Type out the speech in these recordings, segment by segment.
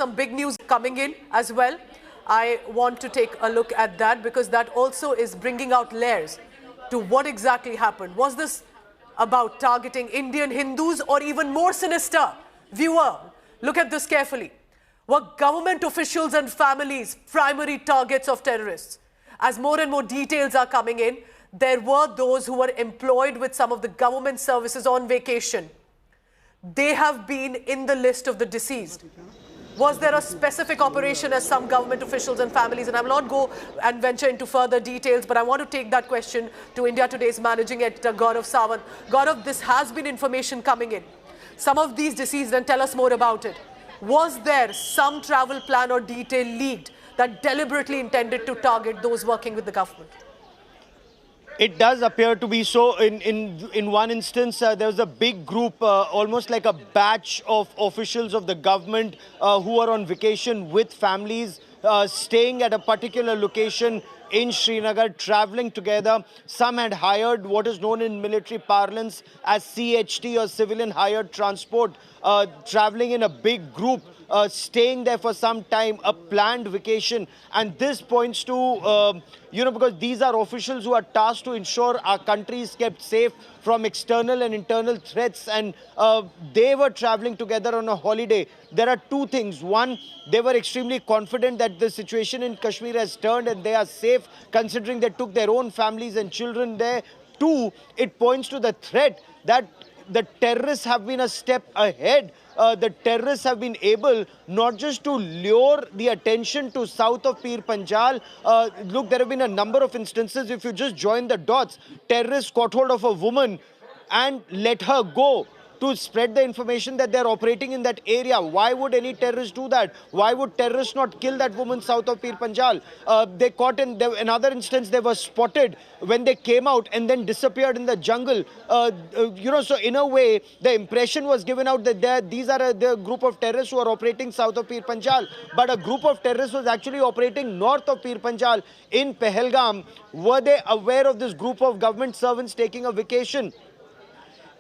some big news coming in as well. I want to take a look at that because that also is bringing out layers to what exactly happened. Was this about targeting Indian Hindus or even more sinister? Viewer, look at this carefully. Were government officials and families primary targets of terrorists? As more and more details are coming in, there were those who were employed with some of the government services on vacation. They have been in the list of the deceased. Was there a specific operation as some government officials and families? And I will not go and venture into further details, but I want to take that question to India Today's managing editor, Gaurav Sawant. Gaurav, this has been information coming in. Some of these deceased, and tell us more about it. Was there some travel plan or detail leaked that deliberately intended to target those working with the government? It does appear to be so. In one instance, there was a big group, almost like a batch of officials of the government who are on vacation with families, staying at a particular location in Srinagar, traveling together. Some had hired what is known in military parlance as CHT or civilian hired transport, traveling in a big group. Staying there for some time, a planned vacation. And this points to, because these are officials who are tasked to ensure our country is kept safe from external and internal threats. And they were traveling together on a holiday. There are two things. One, they were extremely confident that the situation in Kashmir has turned and they are safe, considering they took their own families and children there. Two, it points to the threat that the terrorists have been a step ahead. The terrorists have been able not just to lure the attention to south of Pir Panjal. Look, there have been a number of instances. If you just join the dots, terrorists caught hold of a woman and let her go to spread the information that they're operating in that area. Why would any terrorist do that? Why would terrorists not kill that woman south of Pir Panjal? They caught in another instance, they were spotted when they came out and then disappeared in the jungle. So in a way, the impression was given out that these are the group of terrorists who are operating south of Pir Panjal. But a group of terrorists was actually operating north of Pir Panjal in Pehalgam. Were they aware of this group of government servants taking a vacation?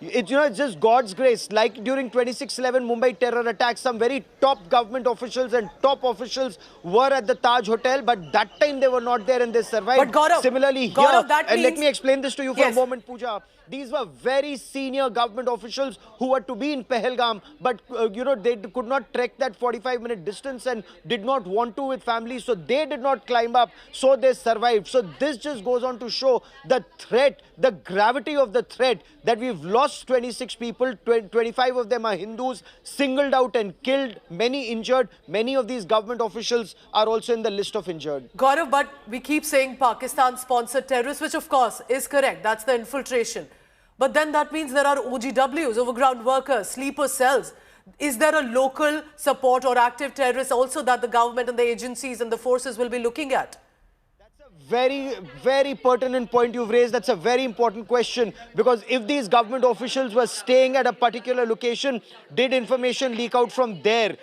It's just God's grace. Like during 26/11 Mumbai terror attacks, some very top government officials and top officials were at the Taj Hotel, but that time they were not there and they survived. But Gaurav, similarly here, and let me explain this to you for a moment, Pooja. These were very senior government officials who were to be in Pehalgam, but they could not trek that 45-minute distance and did not want to with families, so they did not climb up, so they survived. So this just goes on to show the threat, the gravity of the threat, that we've lost 26 people, 25 of them are Hindus, singled out and killed, many injured. Many of these government officials are also in the list of injured. Gaurav, but we keep saying Pakistan-sponsored terrorists, which of course is correct. That's the infiltration. But then that means there are OGWs, overground workers, sleeper cells. Is there a local support or active terrorists also that the government and the agencies and the forces will be looking at? Very, very pertinent point you've raised. That's a very important question, because if these government officials were staying at a particular location, did information leak out from there?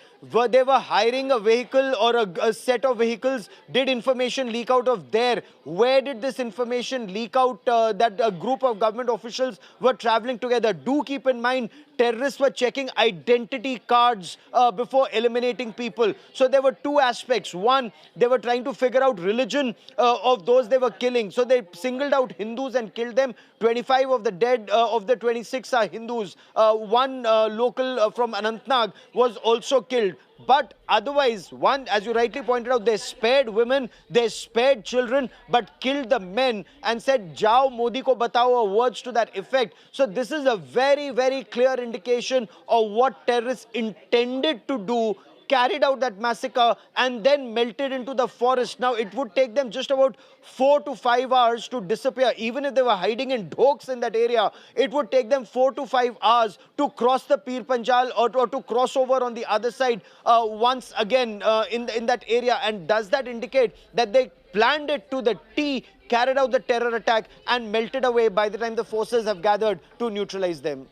They were hiring a vehicle or a set of vehicles. Did information leak out of there? Where did this information leak out that a group of government officials were traveling together? Do keep in mind, terrorists were checking identity cards before eliminating people. So there were two aspects. One, they were trying to figure out religion of those they were killing. So they singled out Hindus and killed them. 25 of the dead of the 26 are Hindus. One local from Anantnag was also killed. But otherwise, one, as you rightly pointed out, they spared women, they spared children, but killed the men and said, "Jao Modi ko batao," or words to that effect. So this is a very, very clear indication of what terrorists intended to do, carried out that massacre and then melted into the forest. Now, it would take them just about 4 to 5 hours to disappear. Even if they were hiding in dhokes in that area, it would take them 4 to 5 hours to cross the Pir Panjal or to cross over on the other side once again in that area. And does that indicate that they planned it to the T, carried out the terror attack and melted away by the time the forces have gathered to neutralize them?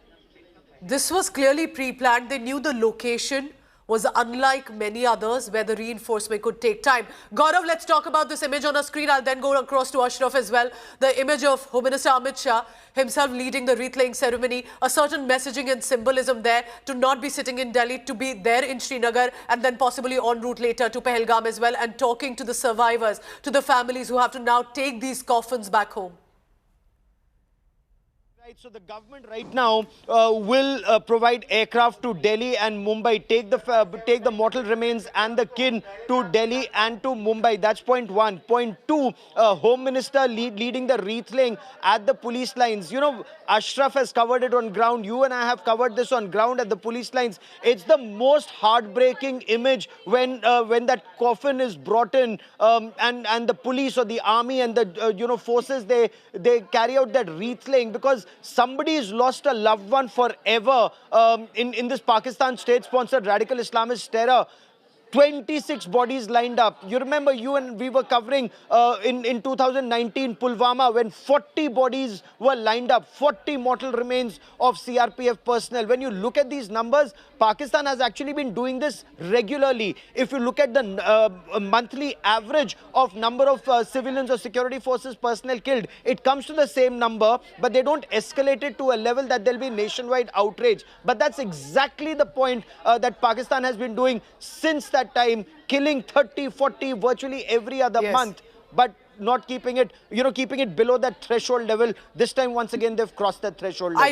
This was clearly pre-planned. They knew the location was unlike many others where the reinforcement could take time. Gaurav, let's talk about this image on our screen. I'll then go across to Ashraf as well. The image of Home Minister Amit Shah himself leading the wreath-laying ceremony, a certain messaging and symbolism there to not be sitting in Delhi, to be there in Srinagar and then possibly en route later to Pehalgam as well, and talking to the survivors, to the families who have to now take these coffins back home. Right, so the government right now will provide aircraft to Delhi and Mumbai, take the mortal remains and the kin to Delhi and to Mumbai. That's point one. Point two, Home Minister leading the wreath-laying at the police lines. You know, Ashraf has covered it on ground. You and I have covered this on ground at the police lines. It's the most heartbreaking image when that coffin is brought in, and the police or the army and the forces, they carry out that wreath-laying because somebody has lost a loved one forever in this Pakistan state-sponsored radical Islamist terror. 26 bodies lined up. You remember, we were covering in 2019 Pulwama when 40 bodies were lined up, 40 mortal remains of CRPF personnel. When you look at these numbers, Pakistan has actually been doing this regularly. If you look at the monthly average of number of civilians or security forces personnel killed, it comes to the same number, but they don't escalate it to a level that there'll be nationwide outrage. But that's exactly the point that Pakistan has been doing since that time, killing 30, 40 virtually every other month, but not keeping it, keeping it below that threshold level. This time, once again, they've crossed that threshold level.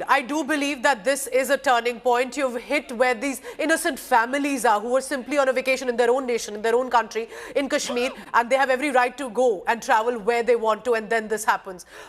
I do believe that this is a turning point. You've hit where these innocent families are, who are simply on a vacation in their own nation, in their own country, in Kashmir, and they have every right to go and travel where they want to, and then this happens.